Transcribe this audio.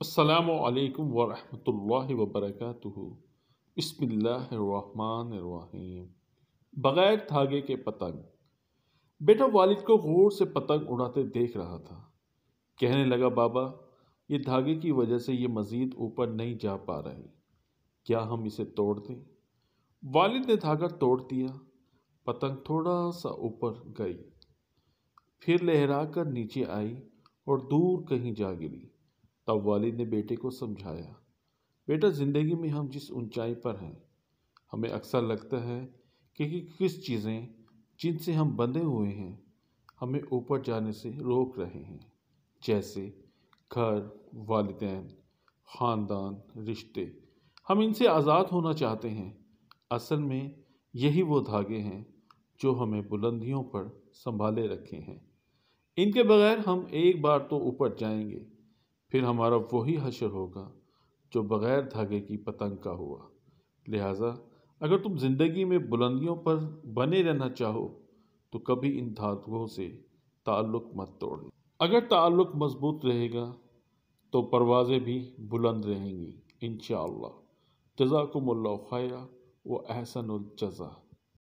السلام علیکم ورحمۃ اللہ وبرکاتہ۔ بسم اللہ الرحمن الرحیم۔ بغیر دھاگے کے پتنگ۔ بیٹا والد کو غور سے پتنگ اڑاتے دیکھ رہا تھا۔ کہنے لگا، بابا، یہ دھاگے کی وجہ سے یہ مزید اوپر نہیں جا پا رہی، کیا ہم اسے توڑ دیں؟ والد نے دھاگا توڑ دیا۔ پتنگ تھوڑا سا اوپر گئی، پھر لہرا کر نیچے آئی اور دور کہیں جا گری۔ تب والد نے بیٹے کو سمجھایا، بیٹا، زندگی میں ہم جس اونچائی پر ہیں، ہمیں اکثر لگتا ہے کہ کچھ چیزیں جن سے ہم بندھے ہوئے ہیں ہمیں اوپر جانے سے روک رہے ہیں، جیسے گھر، والدین، خاندان، رشتے۔ ہم ان سے آزاد ہونا چاہتے ہیں۔ اصل میں یہی وہ دھاگے ہیں جو ہمیں بلندیوں پر سنبھالے رکھے ہیں۔ ان کے بغیر ہم ایک بار تو اوپر جائیں گے، پھر ہمارا وہی حشر ہوگا جو بغیر دھاگے کی پتنگ کا ہوا۔ لہٰذا اگر تم زندگی میں بلندیوں پر بنے رہنا چاہو تو کبھی ان دھاگوں سے تعلق مت توڑنا۔ اگر تعلق مضبوط رہے گا تو پروازیں بھی بلند رہیں گی انشاءاللہ۔ جزاکم اللہ خیرا و احسن الجزا۔